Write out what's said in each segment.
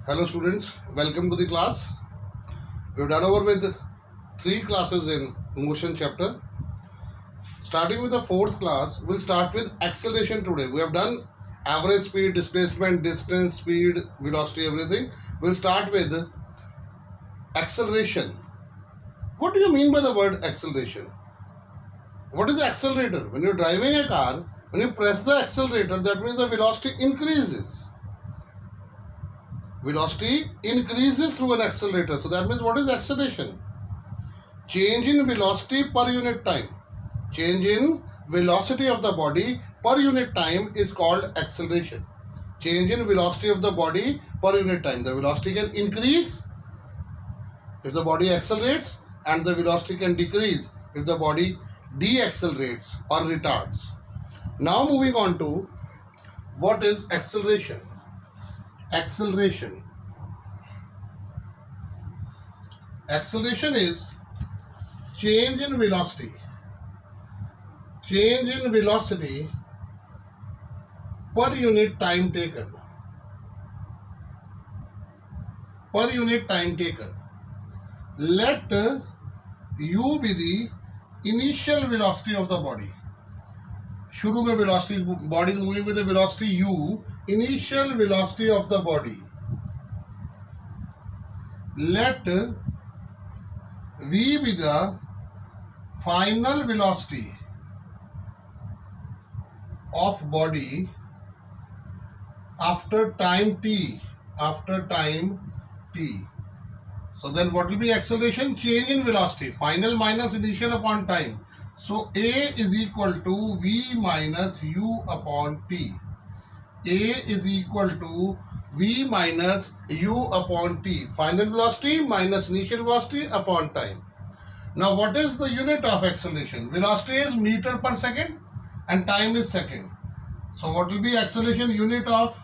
Hello students, welcome to the class. We've done over with 3 classes in motion chapter. Starting with the 4th class, we'll start with acceleration today. We have done average speed, displacement, distance, speed, velocity, everything. We'll start with acceleration. What do you mean by the word acceleration? What is the accelerator? When you're driving a car, when you press the accelerator, that means the velocity increases. Velocity increases through an accelerator. So that means what is acceleration? Change in velocity per unit time. Change in velocity of the body per unit time is called acceleration. Change in velocity of the body per unit time. The velocity can increase if the body accelerates, and the velocity can decrease if the body deaccelerates or retards. Now moving on to what is acceleration. Acceleration is change in velocity. Change in velocity per unit time taken. Per unit time taken. Let u be the initial velocity of the body. शुरू में velocity, body is moving with the velocity u, initial velocity of the body. Let v be the final velocity of body after time t. After time t. So then what will be acceleration? Change in velocity. Final minus initial upon time. So A is equal to V minus U upon T. A is equal to V minus U upon T. Final velocity minus initial velocity upon time. Now what is the unit of acceleration? Velocity is meter per second and time is second. So what will be acceleration? Unit of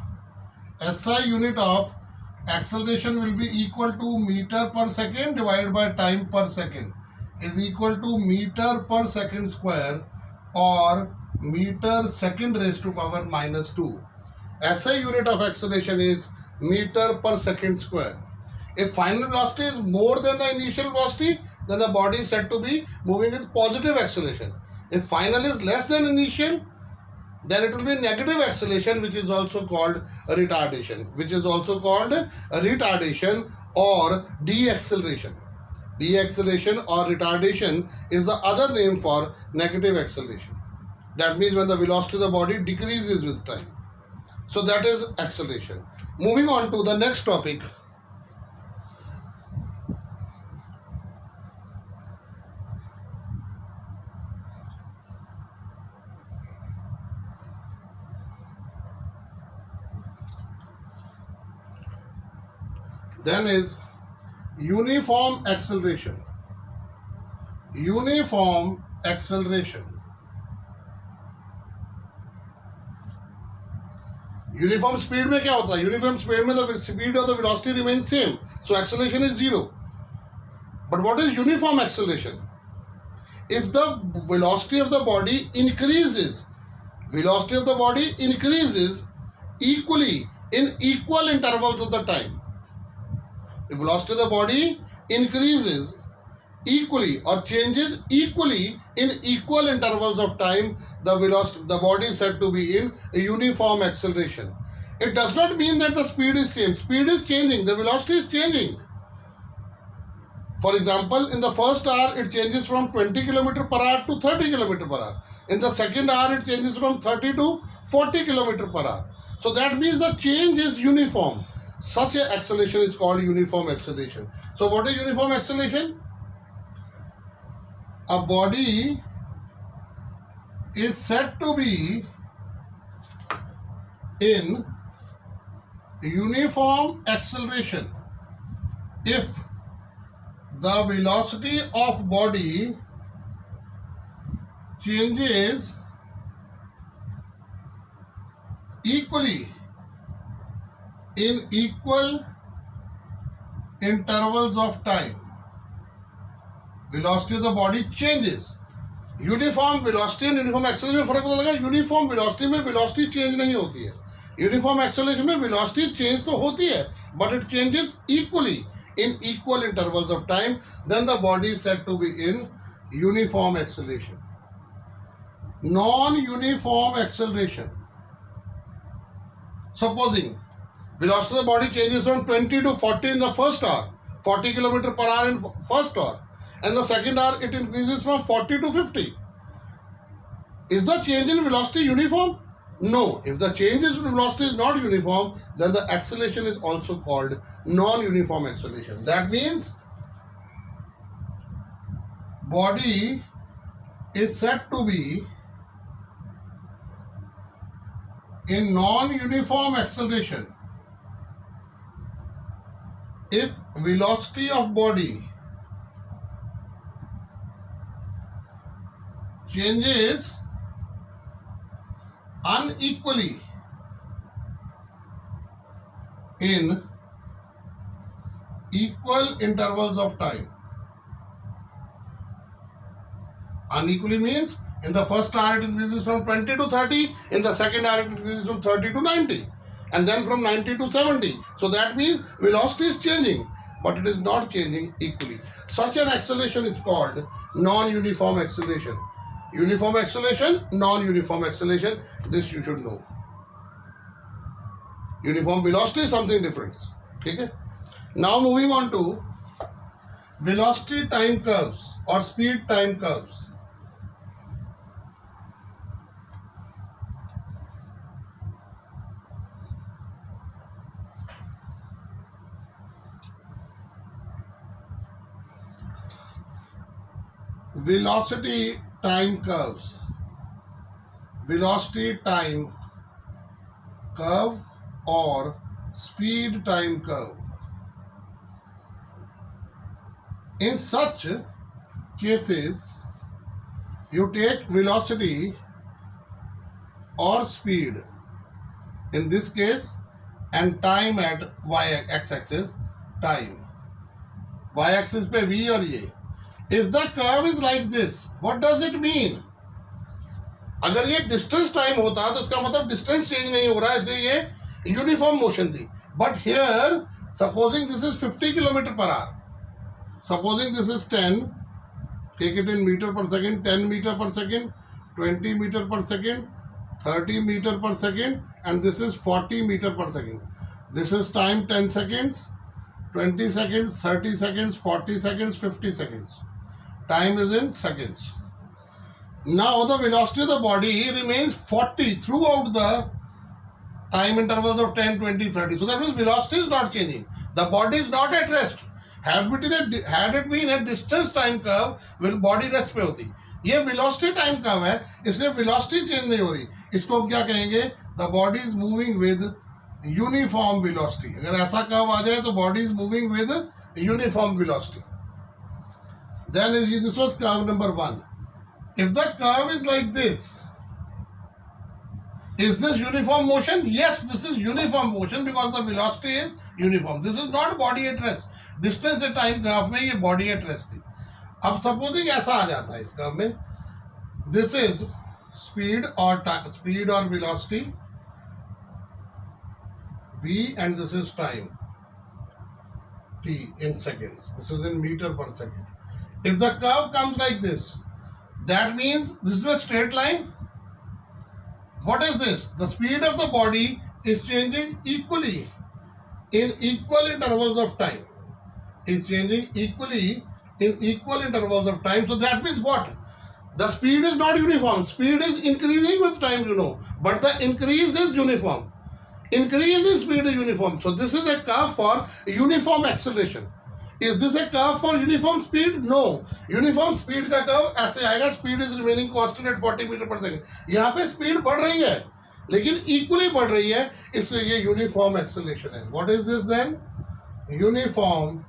SI unit of acceleration will be equal to meter per second divided by time per second is equal to meter per second square or meter second raised to power minus 2. SI unit of acceleration is meter per second square. If final velocity is more than the initial velocity, then the body is said to be moving with positive acceleration. If final is less than initial, then it will be negative acceleration, which is also called retardation. Which is also called retardation or deacceleration. Deacceleration or retardation is the other name for negative acceleration. That means when the velocity of the body decreases with time. So that is acceleration. Moving on to the next topic. Then is uniform acceleration. Uniform acceleration. Uniform speed में क्या होता है? Uniform speed में the speed of the velocity remains same. So acceleration is 0. But what is uniform acceleration? If the velocity of the body increases, velocity of the body increases equally in equal intervals of the time. If velocity of the body increases equally or changes equally in equal intervals of time, the body is said to be in a uniform acceleration. It does not mean that the speed is same. Speed is changing. The velocity is changing. For example, in the first hour, it changes from 20 km per hour to 30 km per hour. In the second hour, it changes from 30 to 40 km per hour. So that means the change is uniform. Such an acceleration is called uniform acceleration. So what is uniform acceleration? A body is said to be in uniform acceleration if the velocity of body changes equally in equal intervals of time. Velocity of the body changes. Uniform velocity and uniform acceleration में फर्क पता लगा? Uniform velocity में velocity change नहीं होती है. Uniform acceleration में velocity change तो होती है but it changes equally in equal intervals of time, then the body is said to be in uniform acceleration. Non-uniform acceleration. Supposing velocity of the body changes from 20 to 40 in the first hour, 40 km per hour in first hour, and the second hour it increases from 40 to 50. Is the change in velocity uniform? No. If the change in velocity is not uniform, then the acceleration is also called non-uniform acceleration. That means body is said to be in non-uniform acceleration if velocity of body changes unequally in equal intervals of time. Unequally means in the first hour it increases from 20 to 30, in the second hour it increases from 30 to 90, and then from 90 to 70. So that means velocity is changing, but it is not changing equally. Such an acceleration is called non-uniform acceleration. Uniform acceleration, non-uniform acceleration, this you should know. Uniform velocity is something different. Okay? Now moving on to velocity time curves or speed time curves. Velocity time curves. Velocity time curve or speed time curve. In such cases, you take velocity or speed, in this case, and time at y-axis, time. Y-axis पे v और ये. If the curve is like this, what does it mean? अगर ये distance time होता तो इसका मतलब distance change नहीं हो रहा है, इसलिए ये यूनिफॉर्म मोशन थी. But here supposing this is 50 kilometre per hour, supposing this is 10, take it in metre per second, 10 metre per second, 20 metre per second, 30 metre per second, and this is 40 metre per second. This is time 10 seconds, 20 seconds, 30 seconds, 40 seconds, 50 seconds. Time is in seconds. Now the velocity of the body remains 40 throughout the time intervals of 10, 20, 30. So that means velocity is not changing. The body is not at rest. Had it been a distance time curve, will body rest पे होती. ये velocity time curve है, इसलिए velocity change नहीं हो रही. इसको हम क्या कहेंगे? The body is moving with uniform velocity. अगर ऐसा curve आ जाए तो body is moving with uniform velocity. Then this was curve number 1. If the curve is like this, is this uniform motion? Yes, this is uniform motion because the velocity is uniform. This is not body at rest. Distance at time graph में ये body at rest थी. अब supposing ऐसा आ जाता है इस curve में, this is speed or velocity v and this is time t in seconds. This is in meter per second. If the curve comes like this, that means this is a straight line. What is this? The speed of the body is changing equally in equal intervals of time. Is changing equally in equal intervals of time. So that means what? The speed is not uniform. Speed is increasing with time, you know. But the increase is uniform. Increase in speed is uniform. So this is a curve for uniform acceleration. Is this a curve for uniform speed? No. Uniform speed का curve ऐसे आएगा. Speed is remaining constant at 40 meter per second. यहाँ पे speed बढ़ रही है, लेकिन equally बढ़ रही है, इसलिए ये uniform acceleration है. What is this then? Uniform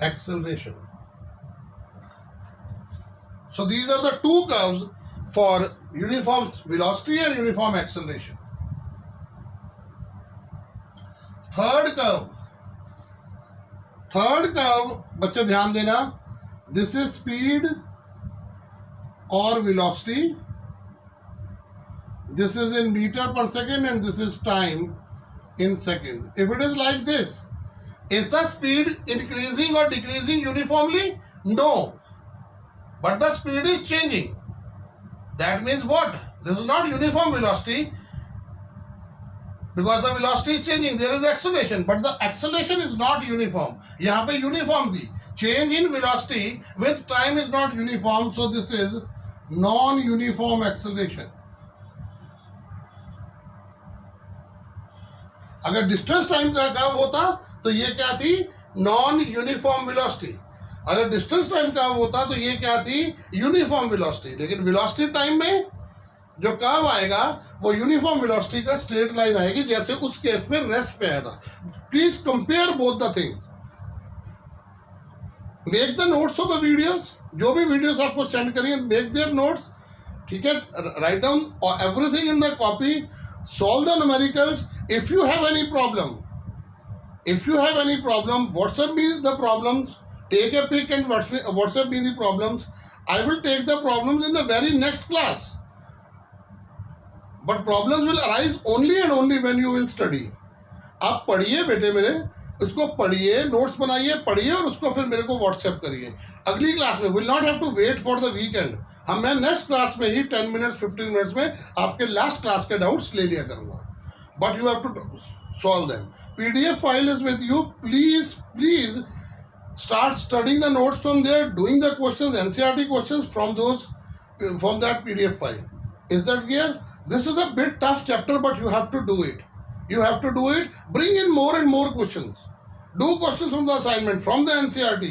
acceleration. So these are the two curves for uniform velocity and uniform acceleration. Third curve, बच्चे ध्यान देना, this is speed or velocity this is in meter per second, and this is time in seconds. If it is like this, is the speed increasing or decreasing uniformly? No. But the speed is changing. That means what? This is not uniform velocity. Because the velocity is changing, there is acceleration, but the acceleration is not uniform. यहाँ पे uniform थी. Change in velocity with time is not uniform, so this is non-uniform acceleration. अगर distance time का curve होता तो ये क्या थी? Non uniform velocity. अगर डिस्टेंस टाइम कर्व होता तो ये क्या थी? Uniform velocity. लेकिन वेलोसिटी टाइम में जो कर्व आएगा वो यूनिफॉर्म वेलोसिटी का स्ट्रेट लाइन आएगी, जैसे उस केस में रेस्ट पे आया था. Please compare both the things. Make the notes of the videos. जो भी वीडियोस आपको सेंड करेंगे, मेक देयर नोट्स. ठीक है, write down everything in the copy. Solve the numericals. If you have any problem, WhatsApp me the problems. Take a pic and WhatsApp me the problems. I will take the problems in the very next class. But problems will arise only and only when you will study. आप पढ़िए बेटे मेरे, उसको पढ़िए, notes बनाइए, पढ़िए और उसको फिर मेरे को व्हाट्सएप करिए. अगली क्लास में will not have to wait for the weekend. मैं नेक्स्ट क्लास में ही 10 मिनट्स 15 मिनट्स में आपके लास्ट क्लास के डाउट्स ले लिया करूँगा. But you have to solve them. PDF file is with you. Please start studying the notes from there, doing the questions, NCERT questions from that PDF file. Is that clear? This is a bit tough chapter, but you have to do it. Bring in more and more questions. Do questions from the assignment, from the NCERT.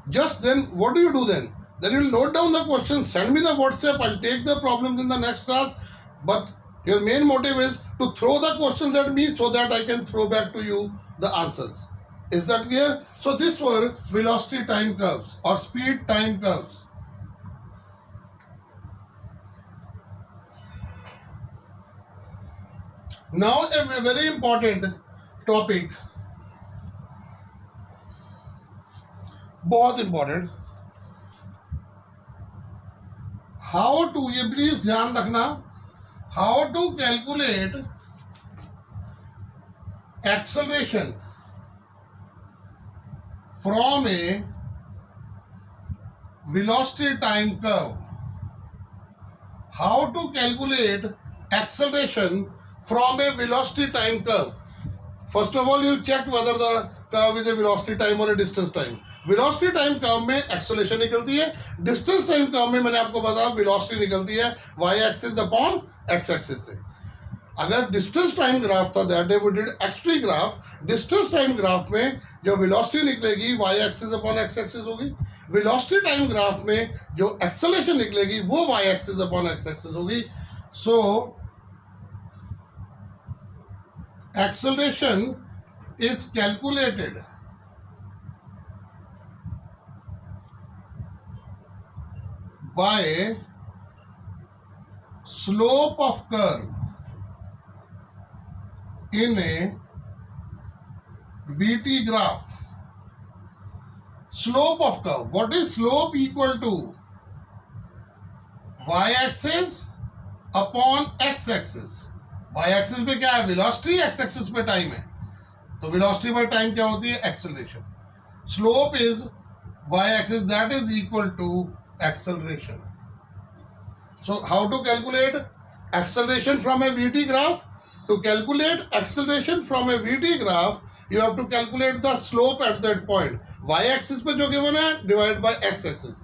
Just then, what do you do then? Then you will note down the questions, send me the WhatsApp, I'll take the problems in the next class. But your main motive is to throw the questions at me so that I can throw back to you the answers. Is that clear? So these were velocity time curves or speed time curves. Now a very important topic, बहुत important. How to, ये please ध्यान रखना, how to calculate acceleration from a velocity time curve. How to calculate acceleration from a velocity time curve. First of all, you check whether the curve is a velocity time or a distance time. Velocity time curve में acceleration निकलती है. Distance time curve में मैंने आपको बताया velocity निकलती है y axis upon x axis से. अगर डिस्टेंस टाइम ग्राफ था, that day we did X T graph. Distance time graph में जो वेलोसिटी निकलेगी Y axis upon X axis होगी. वेलोसिटी टाइम ग्राफ में जो एक्सेलरेशन निकलेगी वो Y axis upon X axis होगी. So acceleration is calculated by slope of curve in a VT graph. Slope of curve. What is slope equal to? Y-axis upon x-axis. Y-axis पे क्या है? Velocity. x-axis पे time है. तो velocity by time क्या होती है? Acceleration. Slope is y-axis, that is equal to acceleration. So how to calculate acceleration from a VT graph? To calculate acceleration from a VT graph, you have to calculate the slope at that point. Y-axis पे जो given है, divide by x-axis.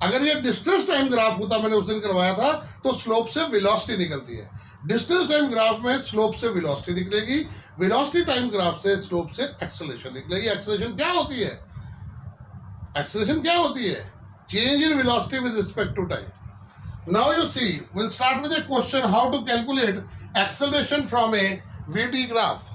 अगर ये distance time graph होता, मैंने उस दिन करवाया था, तो slope से velocity निकलती है. Distance time graph में slope से velocity निकलेगी. Velocity time graph से slope से acceleration निकलेगी. Acceleration क्या होती है? Acceleration क्या होती है? Change in velocity with respect to time. Now you see, we'll start with a question how to calculate acceleration from a VT graph.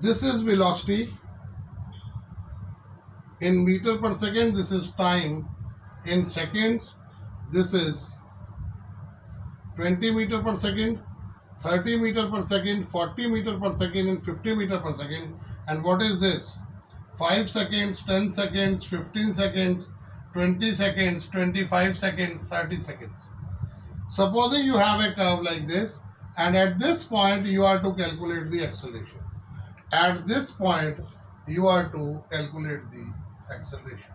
This is velocity in meter per second. This is time in seconds. This is 20 meter per second, 30 meter per second, 40 meter per second, and 50 meter per second. And what is this? 5 seconds, 10 seconds, 15 seconds, 20 seconds, 25 seconds, 30 seconds. Supposing you have a curve like this, and at this point you are to calculate the acceleration. At this point you are to calculate the acceleration.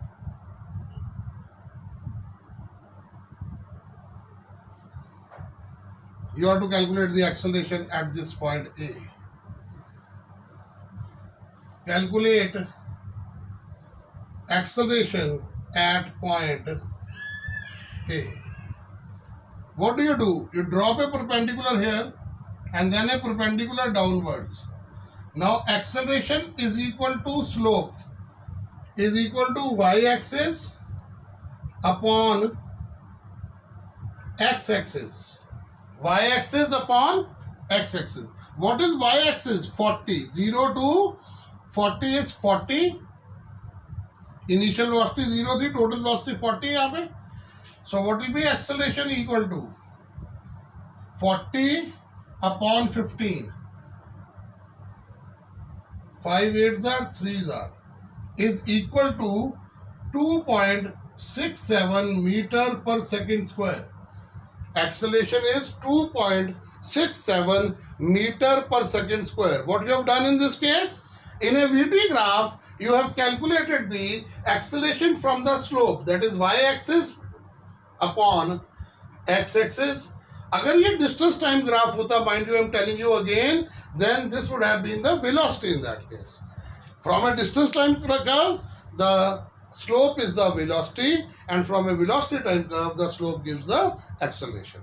You have to calculate the acceleration at this point A. Calculate acceleration at point A. What do? You drop a perpendicular here and then a perpendicular downwards. Now acceleration is equal to slope is equal to y-axis upon x-axis. Y-axis upon x-axis. What is y-axis? 40. 0 to 40 is 40. Initial velocity 0 थी, total velocity 40 यहाँ पे. So what will be acceleration equal to? 40 upon 15. 5 8s are 3s are is equal to 2.67 meter per second square. Acceleration is 2.67 meter per second square. What you have done in this case? In a VT graph, you have calculated the acceleration from the slope, that is y-axis upon x-axis. अगर ये distance time graph होता, mind you, I am telling you again, then this would have been the velocity in that case. From a distance time curve, the slope is the velocity, and from a velocity time curve, the slope gives the acceleration.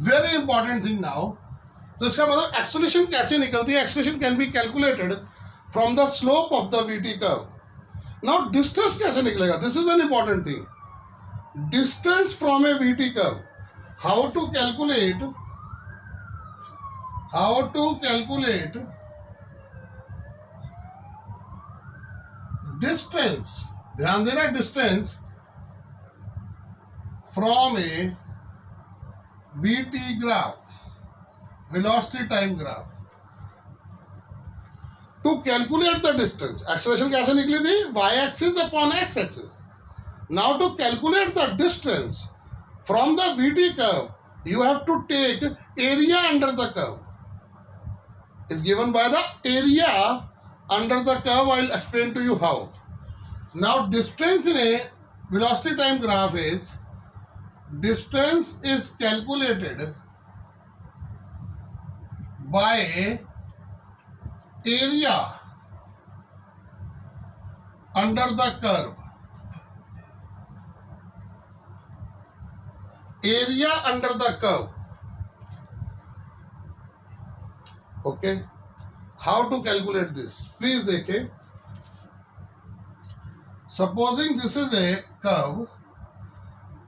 Very important thing now. तो इसका मतलब acceleration कैसे निकलती है? Acceleration can be calculated from the slope of the VT curve. Now distance कैसे निकलेगा? This is an important thing. Distance from a VT curve. How to calculate distance? ध्यान देना, distance from a VT graph, velocity time graph. To calculate the distance, acceleration कैसे निकली थी? Y-axis upon x-axis. Now to calculate the distance from the VT curve, you have to take area under the curve. It's given by the area under the curve. I'll explain to you how. Now distance in a velocity time graph is, distance is calculated by area under the curve. Area under the curve. Okay. How to calculate this? Please देखें. Supposing this is a curve,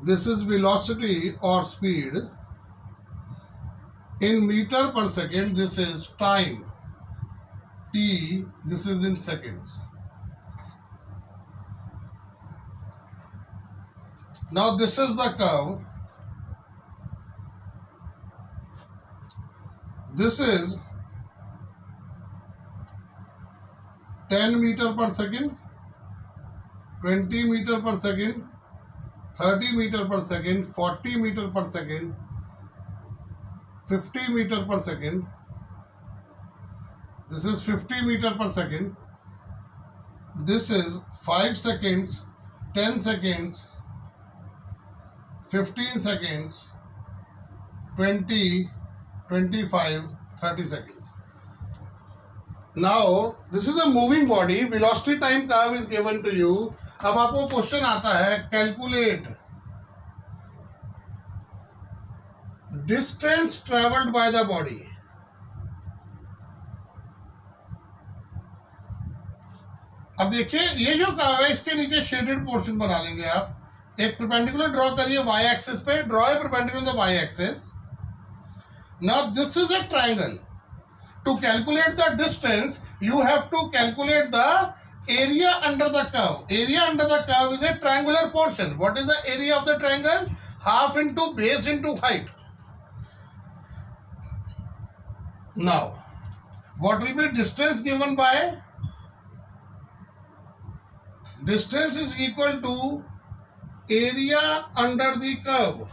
this is velocity or speed in meter per second, this is time t, this is in seconds. Now this is the curve. This is 10 meter per second, 20 meter per second, 30 meter per second, 40 meter per second, 50 meter per second. This is 50 meter per second. This is 5 seconds, 10 seconds, 15 seconds, 20, 25, 30 seconds. Now, this is a moving body. Velocity time curve is given to you. अब आपको question आता है, calculate distance travelled by the body. अब देखिए, ये जो curve है, इसके नीचे शेडेड पोर्शन बना लेंगे आप. एक परपेंडिकुलर ड्रॉ करिए वाई एक्सिस पे. Draw a perpendicular the Y axis. Now this is a triangle. To calculate the distance, you have to calculate the area under the curve. Area under the curve is a triangular portion. What is the area of the triangle? Half into base into height. Now, what will be distance given by? Distance is equal to area under the curve,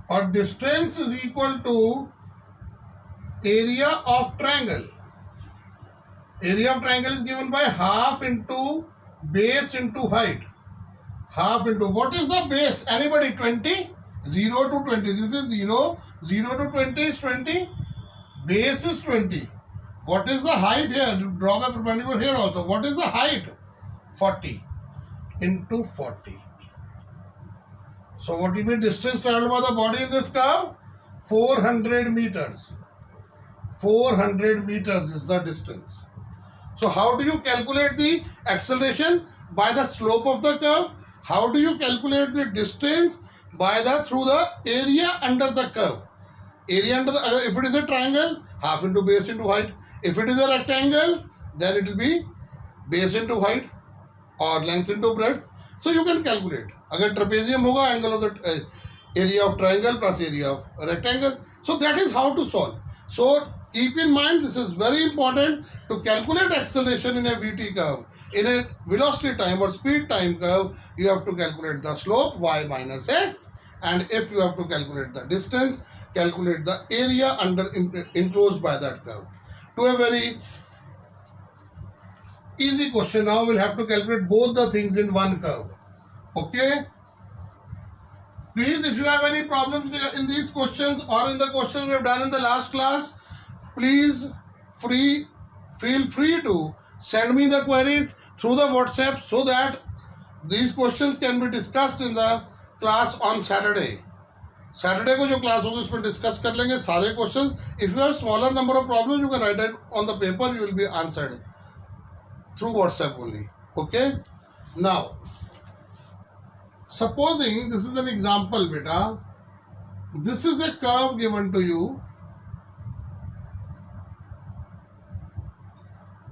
or distance is equal to area of triangle. Area of triangle is given by half into base into height. Half into, what is the base? Anybody? 20? 0 to 20. This is 0. 0 to 20 is 20. Base is 20. What is the height here? Draw a perpendicular here also. What is the height? 40 into 40. So what will be distance traveled by the body in this curve? 400 meters. 400 meters is the distance. So how do you calculate the acceleration? By the slope of the curve. How do you calculate the distance? By the through the area under the curve. Area under the, if it is a triangle, half into base into height. If it is a rectangle, then it will be base into height or length into breadth. So you can calculate. Agar trapezium hoga, angle of the area of triangle plus area of rectangle. So that is how to solve. So keep in mind, this is very important to calculate acceleration in a VT curve. In a velocity time or speed time curve, you have to calculate the slope y minus x, and if you have to calculate the distance, calculate the area enclosed by that curve. To a very easy question, now we'll have to calculate both the things in one curve. Okay? Please, if you have any problems in these questions or in the questions we have done in the last class, please feel free to send me the queries through the WhatsApp so that these questions can be discussed in the class on Saturday. Saturday को जो class होगी उसमें discuss कर लेंगे सारे questions. If you have smaller number of problems, you can write it on the paper. You will be answered through WhatsApp only. Okay. Now, supposing this is an example, beta. This is a curve given to you.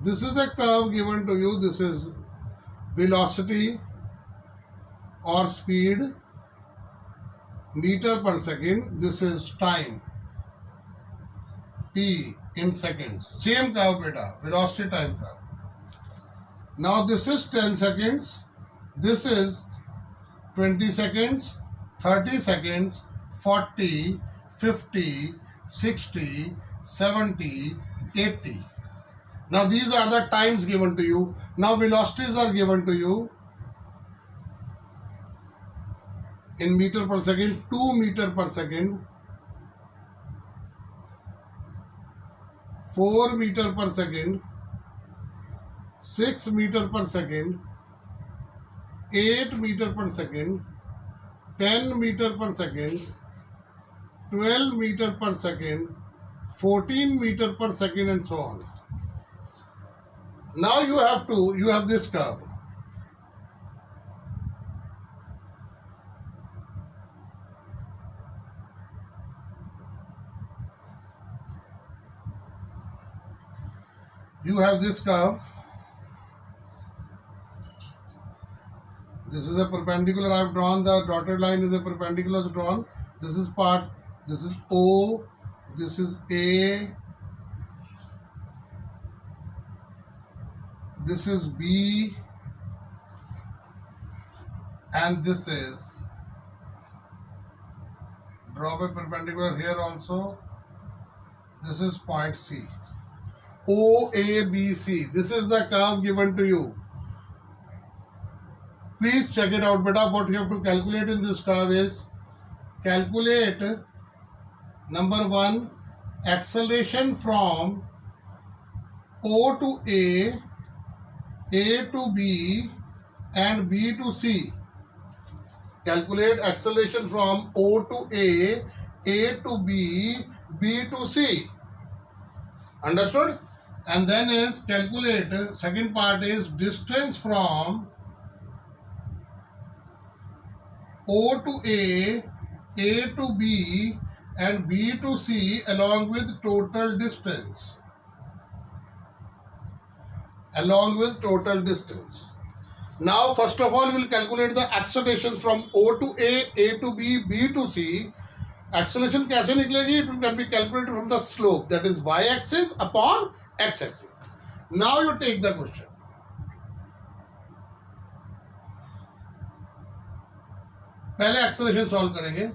This is a curve given to you. This is velocity or speed, meter per second. This is time, t in seconds. Same curve, beta. Velocity time curve. Now this is 10 seconds. This is 20 seconds, 30 seconds, 40, 50, 60, 70, 80. Now these are the times given to you. Now velocities are given to you in meter per second. 2 meter per second, 4 meter per second, 6 meter per second, 8 meter per second, 10 meter per second, 12 meter per second, 14 meter per second, and so on. Now you have this curve. You have this curve. This is a perpendicular I have drawn. The dotted line is a perpendicular drawn. This is part. This is O. This is A. This is B. And this is. Draw a perpendicular here also. This is point C. O, A, B, C. This is the curve given to you. Please check it out, beta. What you have to calculate in this curve is calculate number 1, acceleration from O to A to B, and B to C. Calculate acceleration from O to A to B, B to C. Understood? And then is calculate, second part is distance from O to A to B, and B to C along with total distance. Along with total distance. Now, first of all, we will calculate the accelerations from O to A to B, B to C. Acceleration कैसे निकलेगी? It can be calculated from the slope, that is y-axis upon x-axis. Now you take the question. पहले acceleration solve करेंगे.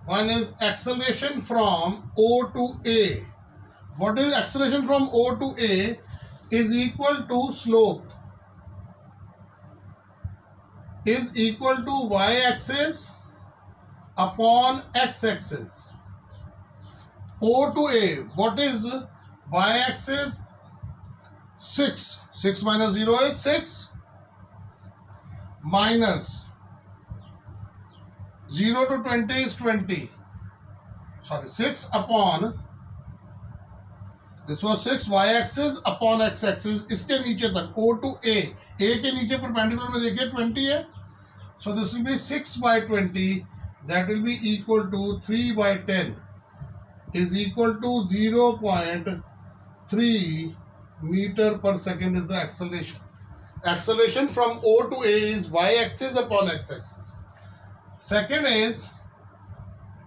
One is acceleration from O to A. What is acceleration from O to A? Is equal to slope is equal to y-axis upon x-axis. O to A. What is y-axis? 6. 6 minus 0 is 6. Minus 0 to 20 is 20. Sorry, 6 upon, this was 6 y-axis upon x-axis. इसके नीचे तक O to A. A के नीचे perpendicular में देखिए 20 है. So this will be 6 by 20. That will be equal to 3 by 10 is equal to 0.3 meter per second is the acceleration. Acceleration from O to A is y-axis upon x-axis. Second is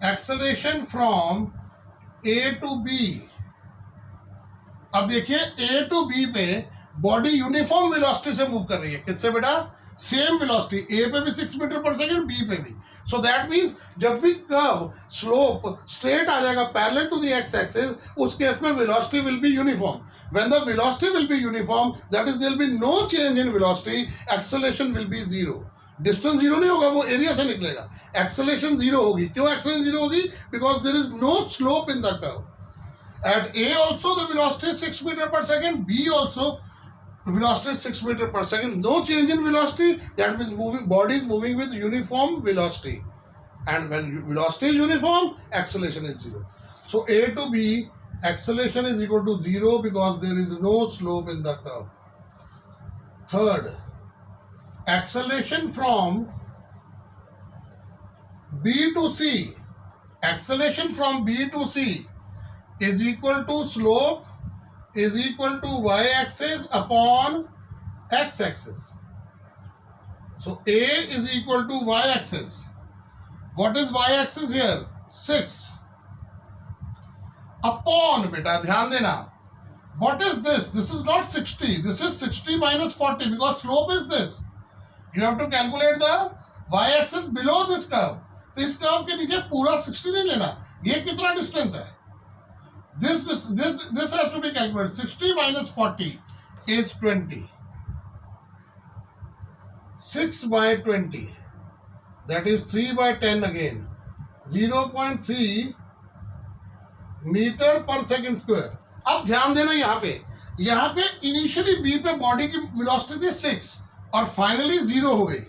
acceleration from A to B. अब देखिए A to B पे body uniform velocity से move कर रही है. किससे बेटा? Same velocity. A पे भी 6 मीटर पर सेकेंड, B पे भी. सो दैट मीन्स जब भी कर्व स्लोप स्ट्रेट आ जाएगा parallel to the X axis, उस केस में velocity will be uniform. When the velocity will be uniform, that is there will be no change in velocity. Acceleration will be zero. Distance zero नहीं होगा, वो area से निकलेगा. Acceleration zero होगी. क्यों acceleration zero होगी? Because there is no slope in the curve. At A also the velocity is 6 meter per second. B also velocity is 6 meter per second. No change in velocity. That means body is moving with uniform velocity. And when velocity is uniform, acceleration is zero. So A to B, acceleration is equal to zero because there is no slope in the curve. Third, acceleration from B to C. Acceleration from B to C is equal to slope is equal to y-axis upon x-axis. So A is equal to y-axis. What is y-axis here? 6. Upon, beta, ध्यान देना. What is this? This is not 60. This is 60 minus 40 because slope is this. You have to calculate the y-axis below this curve. तो इस curve के नीचे पूरा 60 नहीं लेना. ये कितना डिस्टेंस है? This has to be calculated. 60 minus 40 is 20. 6 by 20. That is 3 by 10 again. 0.3 meter per second square. अब ध्यान देना यहाँ पे इनिशियली B पे बॉडी की वेलोसिटी थी 6 और फाइनली 0 हो गई.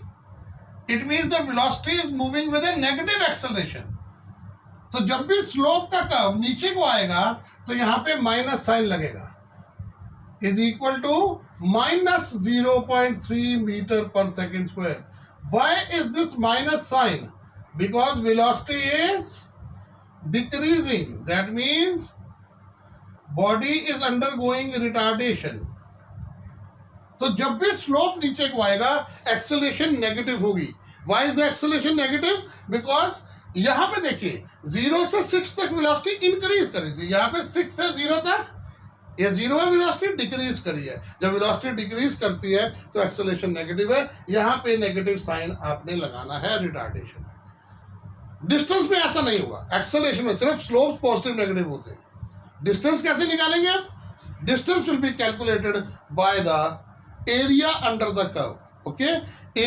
It means the velocity is moving with a negative acceleration. तो जब भी स्लोप का कर्व नीचे को आएगा तो यहां पे माइनस साइन लगेगा. Is equal to minus 0.3 metre per second square. Why is this minus sign? Because velocity is decreasing. That means body is undergoing retardation. तो जब भी स्लोप नीचे को आएगा एक्सेलरेशन नेगेटिव होगी. Why is the acceleration negative? Because यहां पे देखिए 0 से 6 तक वेलोसिटी इंक्रीज करी थी. यहाँ पे 6 से 0 तक ये 0 है वेलोसिटी डिक्रीज करी है. जब वेलोसिटी डिक्रीज करती है तो एक्सेलरेशन नेगेटिव है. यहाँ पे नेगेटिव साइन आपने लगाना है, रिटार्डेशन है. डिस्टेंस में ऐसा नहीं होगा. एक्सेलरेशन में सिर्फ स्लोप पॉजिटिव नेगेटिव होते हैं. डिस्टेंस कैसे निकालेंगे आप? Distance will be calculated by the area under the curve. Okay,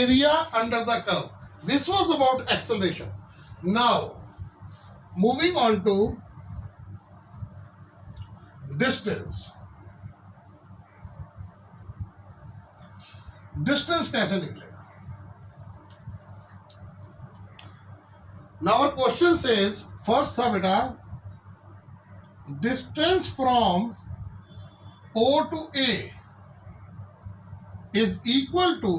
area under the curve. This was about acceleration. Now, moving on to distance. Distance कैसे निकलेगा? Now our question says, first था बेटा, distance from O to A is equal to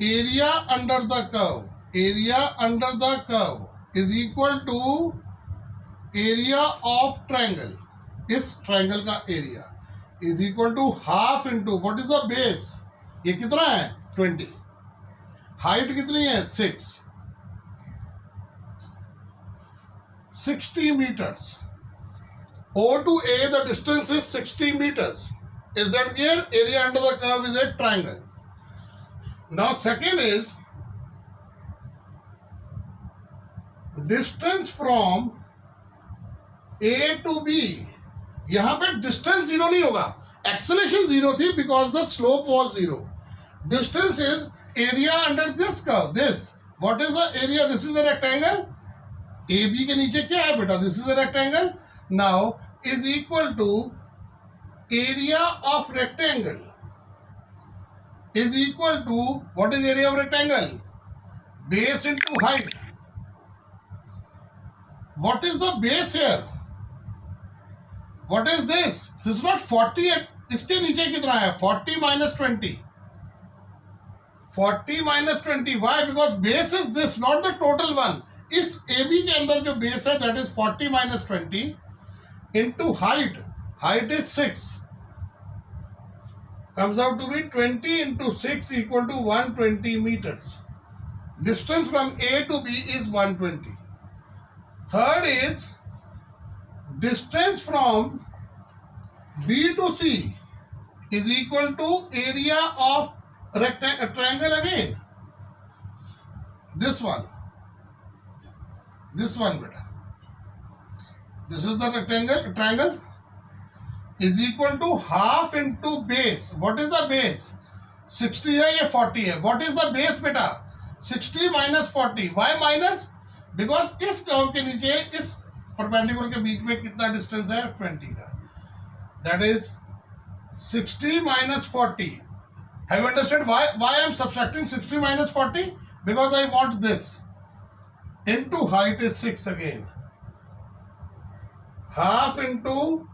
area under the curve. Area under the curve is equal to area of triangle. इस triangle का area is equal to half into what is the base. ये कितना है 20. Height कितनी है 60 meters. O to A, the distance is 60 meters. Is that clear? Area under the curve is a triangle. Now second is distance from A to B. यहाँ पे distance zero नहीं होगा. Acceleration zero थी because the slope was zero. Distance is area under this curve. This. What is the area? This is a rectangle. AB के नीचे क्या है बेटा? This is a rectangle. Now is equal to area of rectangle is equal to what is area of rectangle? Base into height. What is the base here? What is this? This is not 40. इसके नीचे कितना है? 40 minus 20. 40 minus 20. Why? Because base is this, not the total one. इस AB के अंदर जो base है that is 40 minus 20 into height. Height is 6. Comes out to be 20 into 6 equal to 120 meters. Distance from A to B is 120. Third is distance from B to C is equal to area of triangle again. This one beta. This is the triangle is equal to half into base. What is the base? 60 है या 40 है? What is the base beta? 60 minus 40. Why minus? Because इस curve के नीचे इस perpendicular के बीच में कितना डिस्टेंस है 20 का. That is 60 minus 40. Have you understood why I am subtracting 60 minus 40? Because I want this. Into height is 6 again. Half into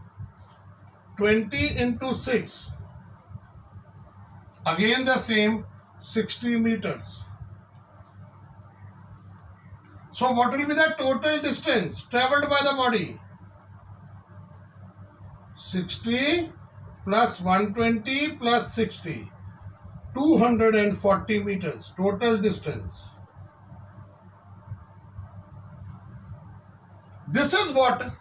20 into 6. Again the same 60 meters. So what will be the total distance traveled by the body? 60 plus 120 plus 60. 240 meters total distance. This is what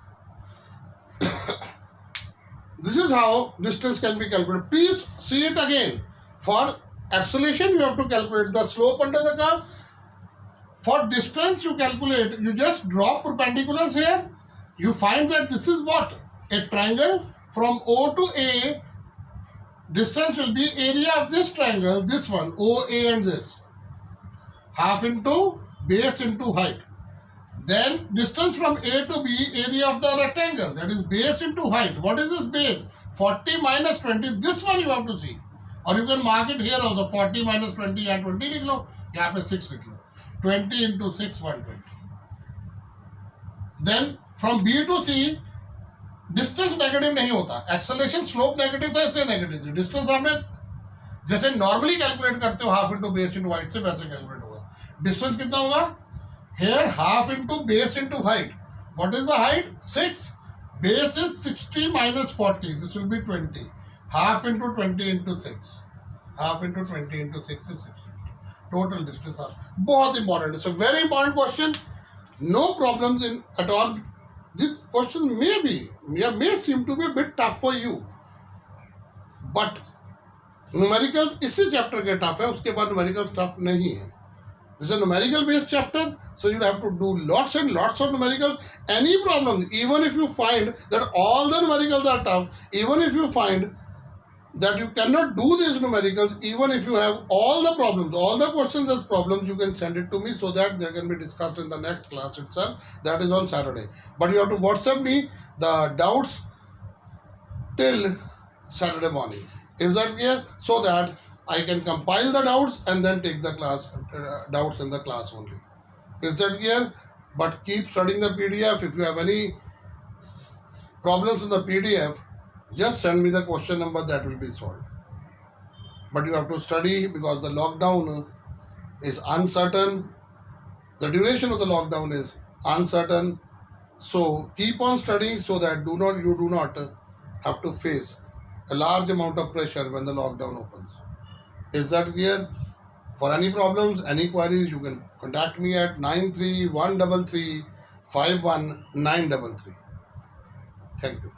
this is how distance can be calculated. Please see it again. For acceleration you have to calculate the slope under the curve. For distance you calculate, you just draw perpendiculars here. You find that this is what? A triangle from O to A. Distance will be area of this triangle, this one, OA and this. Half into base into height. Then distance from A to B, area of the rectangle, that is base into height. What is this base? 40 minus 20, this one you have to see. Or you can mark it here also, 40 minus 20 and 20 लिख लो, यहाँ पे 6 लिख लो. 20 into 6, 120. Then from B to C, distance negative नहीं होता. Acceleration slope negative था इसलिए negative थी. Distance हमें जैसे नॉर्मली कैलकुलेट करते हो half into base into height से वैसे कैलकुलेट होगा. डिस्टेंस कितना होगा? Here half into base into height. What is the height? 6. Base is 60 minus 40. This will be 20. Half into 20 into 6. Half into 20 into 6 is 60. Total distance. बहुत important. It's a very important question. No problems in at all. This question may seem to be a bit tough for you, but numericals इसी chapter के tough है, उसके बाद numericals tough नहीं है. This is a numerical based chapter, so you have to do lots and lots of numericals. Any problem, even if you find that all the numericals are tough, even if you find that you cannot do these numericals, even if you have all the problems, all the questions as problems, you can send it to me so that they can be discussed in the next class itself. That is on Saturday. But you have to WhatsApp me the doubts till Saturday morning. Is that clear? So that I can compile the doubts and then take the class doubts in the class only. Is that clear? But keep studying the PDF. If you have any problems in the PDF, just send me the question number, that will be solved. But you have to study because the lockdown is uncertain. The duration of the lockdown is uncertain. So keep on studying so that you do not have to face a large amount of pressure when the lockdown opens. Is that clear? For any problems, any queries, you can contact me at 93133 51933. Thank you.